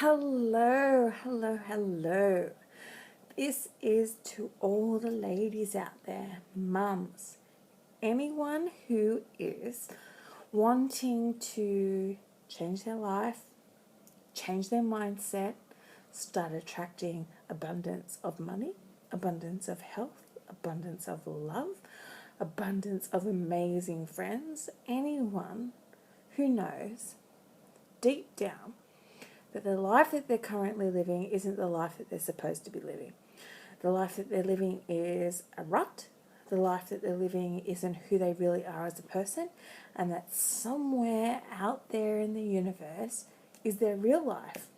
Hello, hello, hello. This is to all the ladies out there, mums, anyone who is wanting to change their life, change their mindset, start attracting abundance of money, abundance of health, abundance of love, abundance of amazing friends, anyone who knows deep down that the life that they're currently living isn't the life that they're supposed to be living. The life that they're living is a rut. The life that they're living isn't who they really are as a person, and that somewhere out there in the universe is their real life.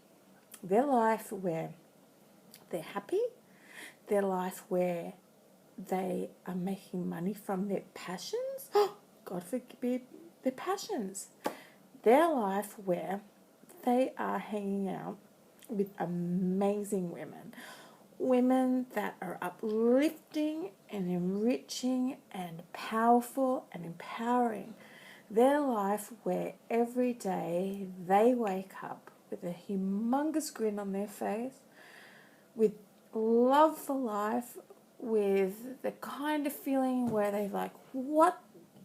Their life where they're happy, their life where they are making money from their passions. God forbid, their passions. Their life where they are hanging out with amazing women. Women that are uplifting and enriching and powerful and empowering. Their life where every day they wake up with a humongous grin on their face, with love for life, with the kind of feeling where they're like, what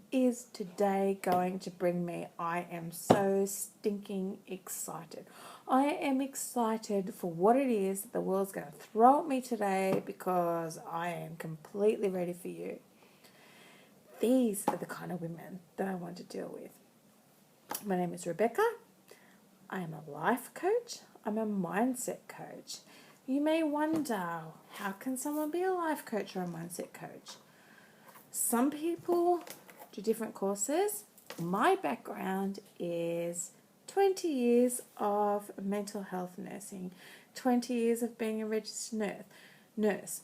is today going to bring me? I am so stinking excited. I am excited for what it is that the world's going to throw at me today because I am completely ready for you. These are the kind of women that I want to deal with. My name is Rebecca. I am a life coach. I'm a mindset coach. You may wonder, how can someone be a life coach or a mindset coach? Some people do different courses. My background is 20 years of mental health nursing, 20 years of being a registered nurse.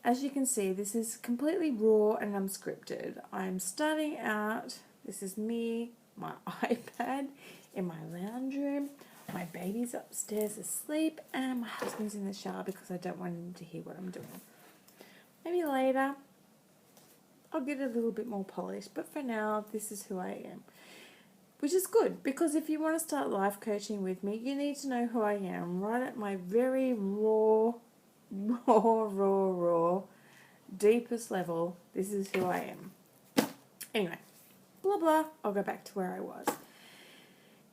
As you can see, this is completely raw and unscripted. I'm starting out, this is me, my iPad in my lounge room, my baby's upstairs asleep, and my husband's in the shower because I don't want him to hear what I'm doing. Maybe later I'll get a little bit more polished, but for now, this is who I am. Which is good, because if you want to start life coaching with me, you need to know who I am, right at my very raw, deepest level. This is who I am. Anyway, blah, blah, I'll go back to where I was.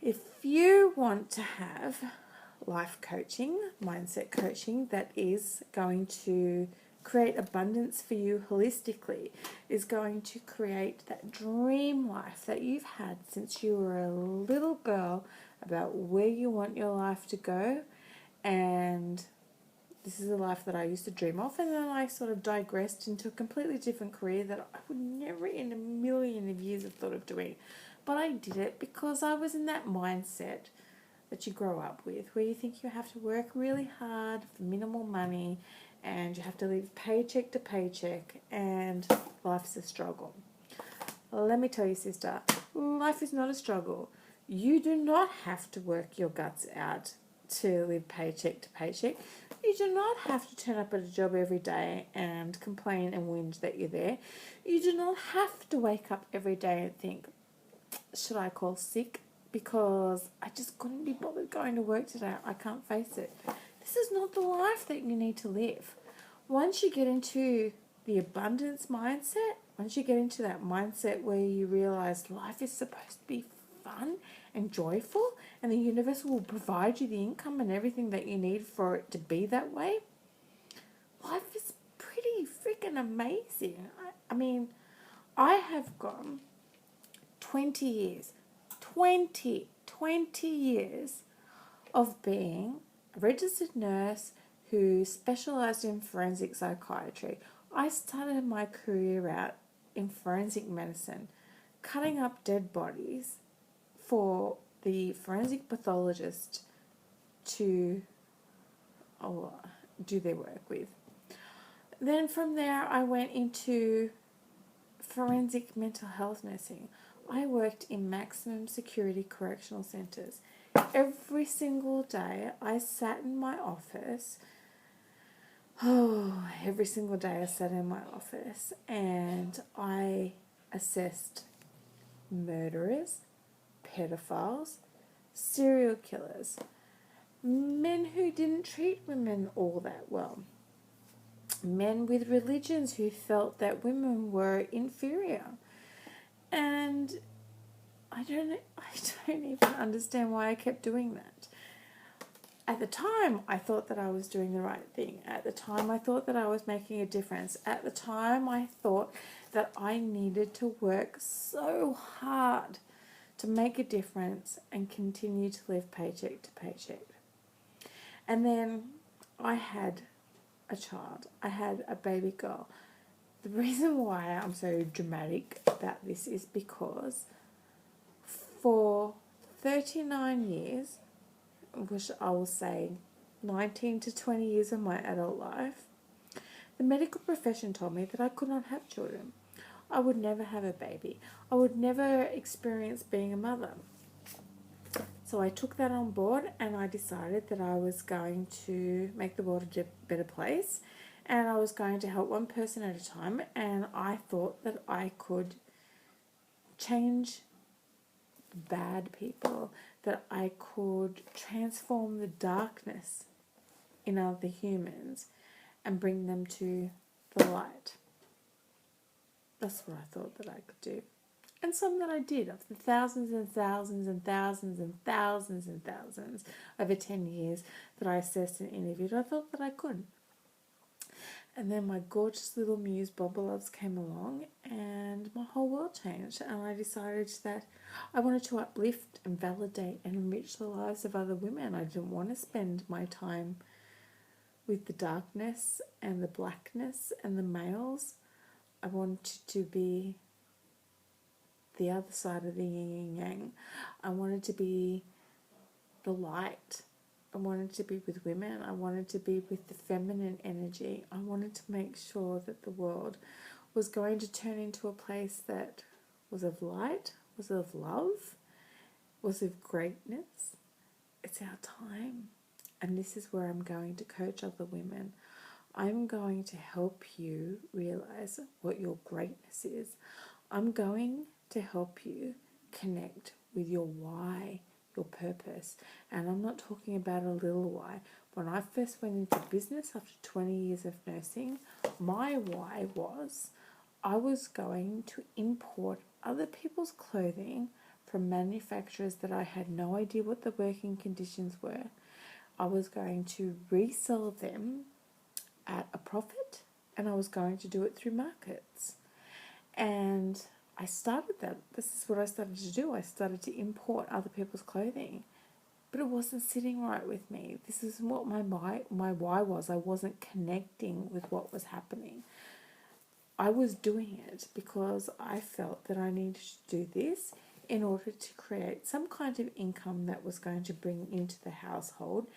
If you want to have life coaching, mindset coaching, that is going to create abundance for you holistically, is going to create that dream life that you've had since you were a little girl about where you want your life to go. And this is a life that I used to dream of, and then I sort of digressed into a completely different career that I would never in a million of years have thought of doing. But I did it because I was in that mindset that you grow up with, where you think you have to work really hard for minimal money, and you have to live paycheck to paycheck, and life's a struggle. Let me tell you, sister, life is not a struggle. You do not have to work your guts out to live paycheck to paycheck. You do not have to turn up at a job every day and complain and whinge that you're there. You do not have to wake up every day and think, should I call sick because I just couldn't be bothered going to work today. I can't face it. This is not the life that you need to live. Once you get into the abundance mindset, once you get into that mindset where you realize life is supposed to be fun and joyful, and the universe will provide you the income and everything that you need for it to be that way, life is pretty freaking amazing. I mean, I have gone 20 years of being a registered nurse who specialised in forensic psychiatry. I started my career out in forensic medicine, cutting up dead bodies for the forensic pathologist to do their work with. Then from there I went into forensic mental health nursing. I worked in maximum security correctional centres. Every single day I sat in my office. Every single day I sat in my office and I assessed murderers, pedophiles, serial killers, men who didn't treat women all that well, men with religions who felt that women were inferior. And I don't even understand why I kept doing that. At the time, I thought that I was doing the right thing. At the time, I thought that I was making a difference. At the time, I thought that I needed to work so hard to make a difference and continue to live paycheck to paycheck. And then I had a child. I had a baby girl. The reason why I'm so dramatic about this is because for 39 years, which I will say 19 to 20 years of my adult life, the medical profession told me that I could not have children. I would never have a baby. I would never experience being a mother. So I took that on board and I decided that I was going to make the world a better place and I was going to help one person at a time, and I thought that I could change bad people, that I could transform the darkness in other humans and bring them to the light. That's what I thought that I could do. And some that I did. Of the thousands and thousands and thousands and thousands and thousands over 10 years that I assessed and interviewed, I thought that I could. And then my gorgeous little muse, Boba Loves, came along and my whole world changed. And I decided that I wanted to uplift and validate and enrich the lives of other women. I didn't want to spend my time with the darkness and the blackness and the males. I wanted to be the other side of the yin and yang. I wanted to be the light. I wanted to be with women. I wanted to be with the feminine energy. I wanted to make sure that the world was going to turn into a place that was of light, was of love, was of greatness. It's our time. And this is where I'm going to coach other women. I'm going to help you realize what your greatness is. I'm going to help you connect with your why, your purpose. And I'm not talking about a little why. When I first went into business after 20 years of nursing, my why was I was going to import other people's clothing from manufacturers that I had no idea what the working conditions were. I was going to resell them at a profit, and I was going to do it through markets. And I started that. This is what I started to do. I started to import other people's clothing, but it wasn't sitting right with me. This is what my why was. I wasn't connecting with what was happening. I was doing it because I felt that I needed to do this in order to create some kind of income that was going to bring into the household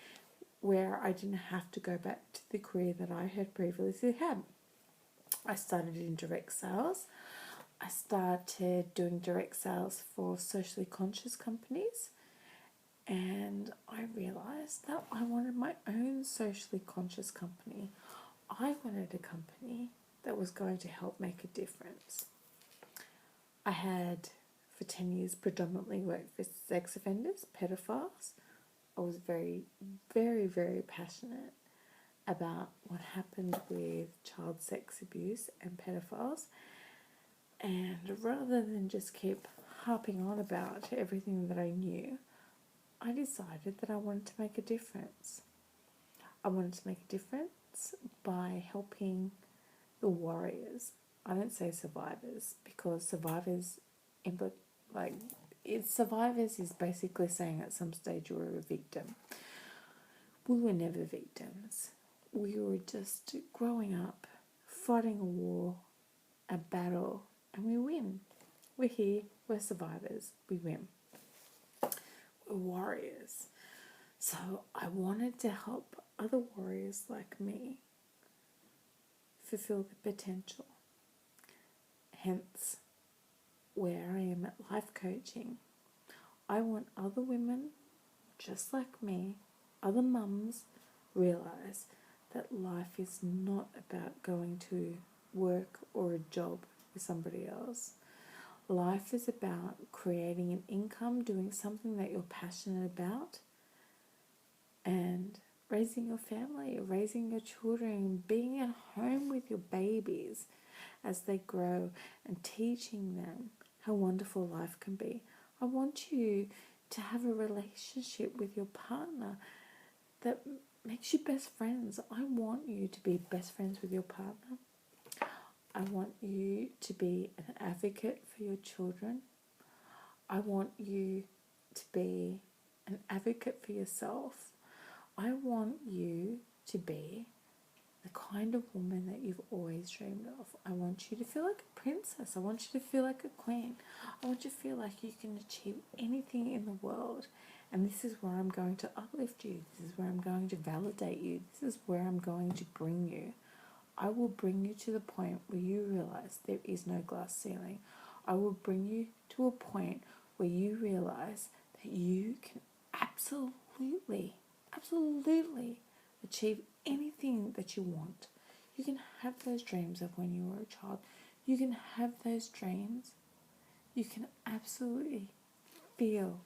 where I didn't have to go back to the career that I had previously had. I started in direct sales. I started doing direct sales for socially conscious companies, and I realized that I wanted my own socially conscious company. I wanted a company that was going to help make a difference. I had, for 10 years, predominantly worked for sex offenders, pedophiles. I was very, very, very passionate about what happened with child sex abuse and pedophiles. And rather than just keep harping on about everything that I knew, I decided that I wanted to make a difference. I wanted to make a difference by helping the warriors. I don't say survivors because survivors survivors is basically saying at some stage you were a victim. We were never victims. We were just growing up, fighting a war, a battle, and we win. We're here, we're survivors, we win. We're warriors. So I wanted to help other warriors like me fulfill the potential. Hence, where I am at life coaching. I want other women just like me, other mums, realize that life is not about going to work or a job with somebody else. Life is about creating an income, doing something that you're passionate about, and raising your family, raising your children, being at home with your babies as they grow, and teaching them how wonderful life can be. I want you to have a relationship with your partner that makes you best friends. I want you to be best friends with your partner. I want you to be an advocate for your children. I want you to be an advocate for yourself. I want you to be the kind of woman that you've always dreamed of. I want you to feel like a princess. I want you to feel like a queen. I want you to feel like you can achieve anything in the world. And this is where I'm going to uplift you. This is where I'm going to validate you. This is where I'm going to bring you. I will bring you to the point where you realize there is no glass ceiling. I will bring you to a point where you realize that you can absolutely achieve anything that you want. You can have those dreams of when you were a child. You can have those dreams. You can absolutely feel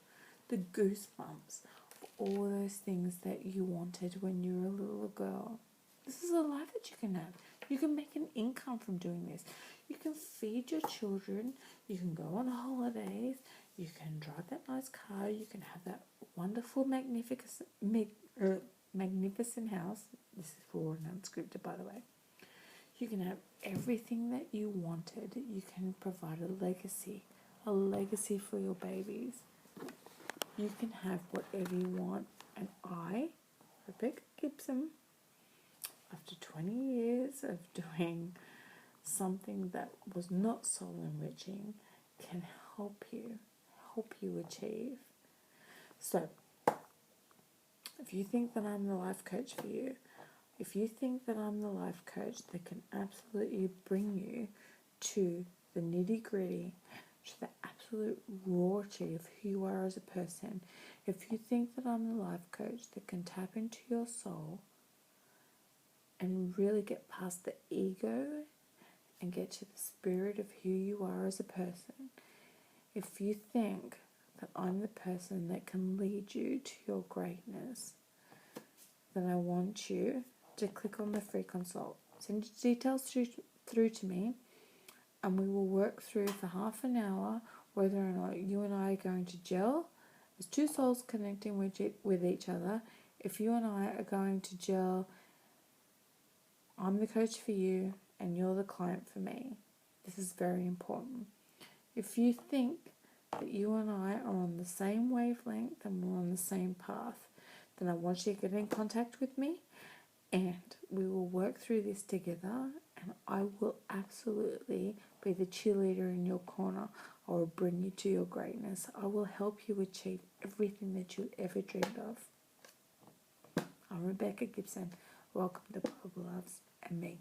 the goosebumps of all those things that you wanted when you were a little girl. This is a life that you can have. You can make an income from doing this. You can feed your children. You can go on holidays. You can drive that nice car. You can have that wonderful, magnificent house. This is raw and unscripted, by the way. You can have everything that you wanted. You can provide a legacy for your babies. You can have whatever you want. And I, Rebecca Gibson, after 20 years of doing something that was not soul enriching, can help you achieve. So, if you think that I'm the life coach for you, if you think that I'm the life coach that can absolutely bring you to the nitty gritty, to the absolute rawty of who you are as a person, if you think that I'm the life coach that can tap into your soul and really get past the ego and get to the spirit of who you are as a person, if you think that I'm the person that can lead you to your greatness, then I want you to click on the free consult. Send your details through to me, and we will work through for half an hour whether or not you and I are going to gel as two souls connecting with each other. If you and I are going to gel, I'm the coach for you and you're the client for me. This is very important. If you think that you and I are on the same wavelength and we're on the same path, then I want you to get in contact with me and we will work through this together, and I will absolutely be the cheerleader in your corner. I will bring you to your greatness. I will help you achieve everything that you ever dreamed of. I'm Rebecca Gibson. Welcome to Purple Loves and me.